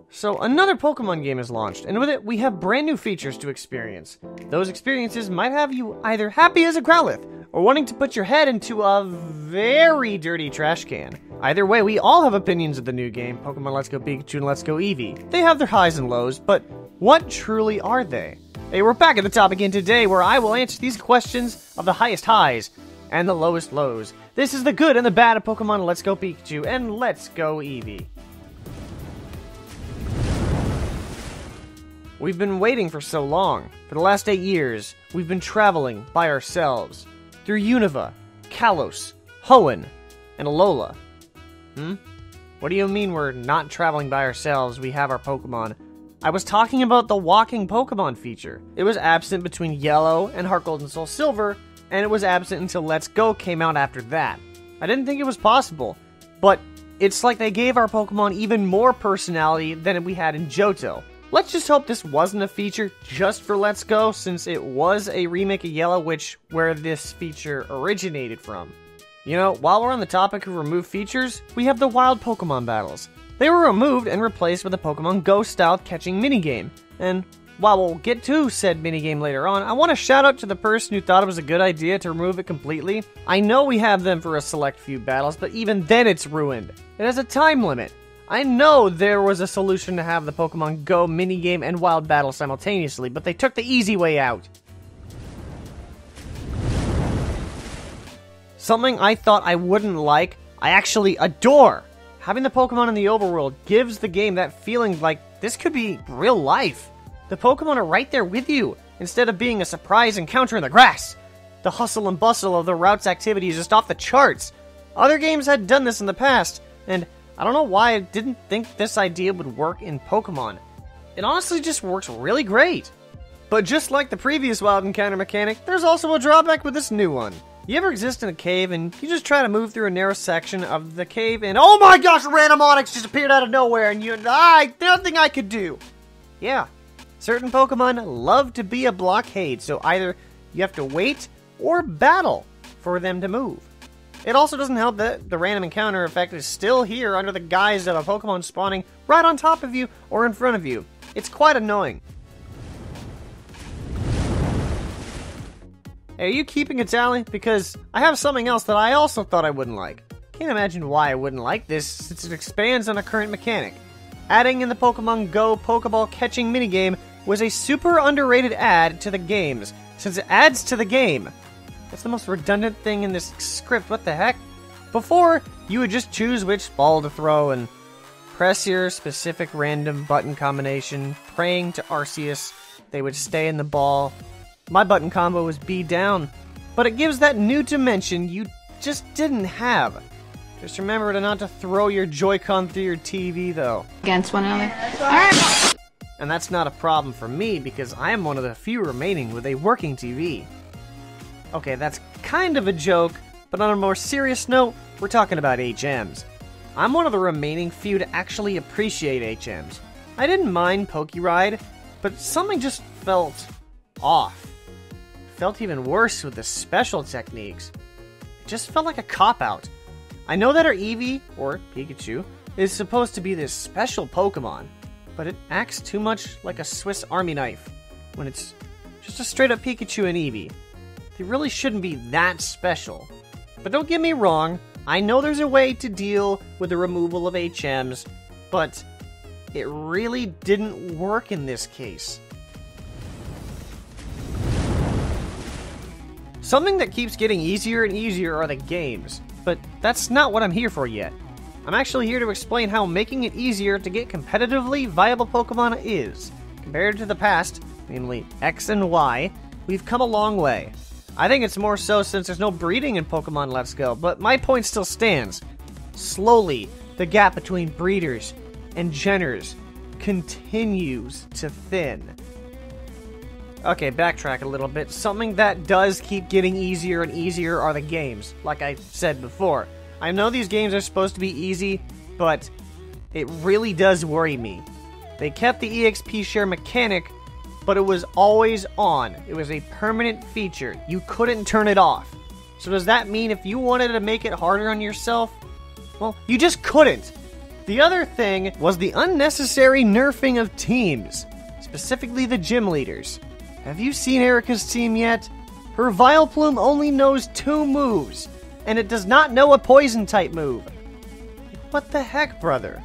So another Pokemon game is launched, and with it, we have brand new features to experience. Those experiences might have you either happy as a Growlithe, or wanting to put your head into a very dirty trash can. Either way, we all have opinions of the new game, Pokemon Let's Go Pikachu and Let's Go Eevee. They have their highs and lows, but what truly are they? Hey, we're back at the top again today, where I will answer these questions of the highest highs and the lowest lows. This is the good and the bad of Pokemon Let's Go Pikachu and Let's Go Eevee. We've been waiting for so long. For the last 8 years, we've been traveling by ourselves through Unova, Kalos, Hoenn, and Alola. What do you mean we're not traveling by ourselves? We have our Pokemon. I was talking about the walking Pokemon feature. It was absent between Yellow and Heart Gold and Soul Silver, and it was absent until Let's Go came out after that. I didn't think it was possible, but it's like they gave our Pokemon even more personality than we had in Johto. Let's just hope this wasn't a feature just for Let's Go, since it was a remake of Yellow, where this feature originated from. You know, while we're on the topic of removed features, we have the wild Pokemon battles. They were removed and replaced with a Pokemon Go-style catching minigame. And while we'll get to said minigame later on, I want to shout out to the person who thought it was a good idea to remove it completely. I know we have them for a select few battles, but even then it's ruined. It has a time limit. I know there was a solution to have the Pokemon Go minigame and wild battle simultaneously, but they took the easy way out. Something I thought I wouldn't like, I actually adore. Having the Pokemon in the overworld gives the game that feeling like this could be real life. The Pokemon are right there with you, instead of being a surprise encounter in the grass. The hustle and bustle of the route's activity is just off the charts. Other games had done this in the past, and I don't know why I didn't think this idea would work in Pokemon. It honestly just works really great. But just like the previous wild encounter mechanic, there's also a drawback with this new one. You ever exist in a cave and you just try to move through a narrow section of the cave and oh my gosh, random Onix just appeared out of nowhere and there's nothing I could do. Yeah, certain Pokemon love to be a blockade, so either you have to wait or battle for them to move. It also doesn't help that the random encounter effect is still here under the guise of a Pokemon spawning right on top of you or in front of you. It's quite annoying. Hey, are you keeping a tally? Because I have something else that I also thought I wouldn't like. Can't imagine why I wouldn't like this, since it expands on a current mechanic. Adding in the Pokemon Go Pokeball catching minigame was a super underrated add to the games, since it adds to the game. That's the most redundant thing in this script, what the heck? Before, you would just choose which ball to throw and press your specific random button combination, praying to Arceus they would stay in the ball. My button combo was B down, but it gives that new dimension you just didn't have. Just remember to not to throw your Joy-Con through your TV though. Against one another. Alright! And that's not a problem for me because I am one of the few remaining with a working TV. Okay, that's kind of a joke, but on a more serious note, we're talking about HMs. I'm one of the remaining few to actually appreciate HMs. I didn't mind Pokéride, but something just felt off. Felt even worse with the special techniques. It just felt like a cop-out. I know that our Eevee, or Pikachu, is supposed to be this special Pokemon, but it acts too much like a Swiss Army knife when it's just a straight-up Pikachu and Eevee. They really shouldn't be that special. But don't get me wrong, I know there's a way to deal with the removal of HMs, but it really didn't work in this case. Something that keeps getting easier and easier are the games, but that's not what I'm here for yet. I'm actually here to explain how making it easier to get competitively viable Pokemon is. Compared to the past, namely X and Y, we've come a long way. I think it's more so since there's no breeding in Pokemon Let's Go, but my point still stands. Slowly, the gap between breeders and geners continues to thin. Okay, backtrack a little bit. Something that does keep getting easier and easier are the games, like I said before. I know these games are supposed to be easy, but it really does worry me. They kept the EXP share mechanic, but it was always on. It was a permanent feature. You couldn't turn it off. So does that mean if you wanted to make it harder on yourself, well, you just couldn't. The other thing was the unnecessary nerfing of teams, specifically the gym leaders. Have you seen Erica's team yet? Her Vileplume only knows 2 moves, and it does not know a poison-type move. What the heck, brother?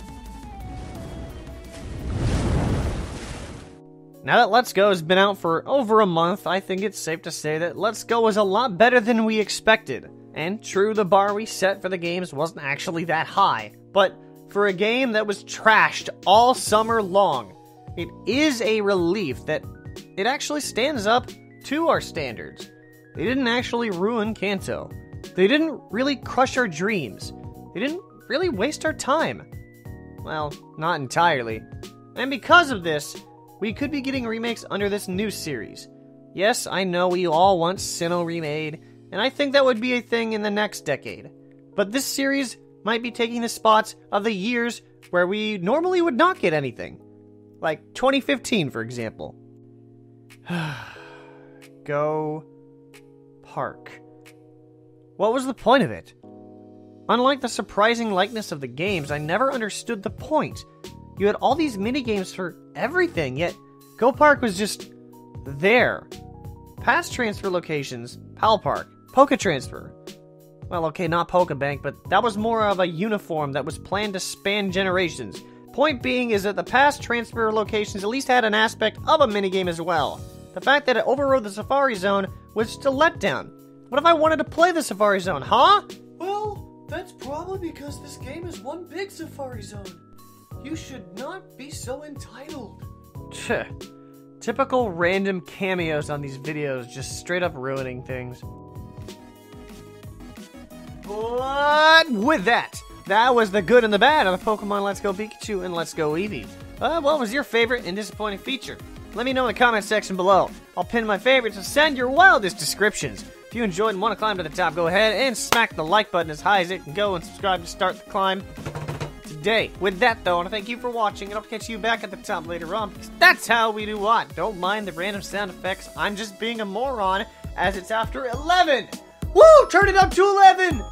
Now that Let's Go has been out for over a month, I think it's safe to say that Let's Go was a lot better than we expected. And true, the bar we set for the games wasn't actually that high, but for a game that was trashed all summer long, it is a relief that it actually stands up to our standards. They didn't actually ruin Kanto. They didn't really crush our dreams. They didn't really waste our time. Well, not entirely. And because of this, we could be getting remakes under this new series. Yes, I know we all want Sinnoh remade, and I think that would be a thing in the next decade. But this series might be taking the spots of the years where we normally would not get anything. Like 2015, for example. Go Park. What was the point of it? Unlike the surprising likeness of the games, I never understood the point. You had all these minigames for everything, yet Go Park was just there. Past transfer locations, Pal Park, Poke Transfer. Well, okay, not Pokebank, but that was more of a uniform that was planned to span generations. Point being is that the past transfer locations at least had an aspect of a minigame as well. The fact that it overrode the Safari Zone was just a letdown. What if I wanted to play the Safari Zone, huh? Well, that's probably because this game is one big Safari Zone. You should not be so entitled. Typical random cameos on these videos, just straight up ruining things. But with that was the good and the bad of the Pokemon Let's Go Pikachu and Let's Go Eevee. What was your favorite and disappointing feature? Let me know in the comment section below. I'll pin my favorites and send your wildest descriptions. If you enjoyed and want to climb to the top, go ahead and smack the like button as high as it can go and subscribe to start the climb today. With that, though, I want to thank you for watching, and I'll catch you back at the top later on, because that's how we do what? Don't mind the random sound effects. I'm just being a moron, as it's after 11. Woo! Turn it up to 11!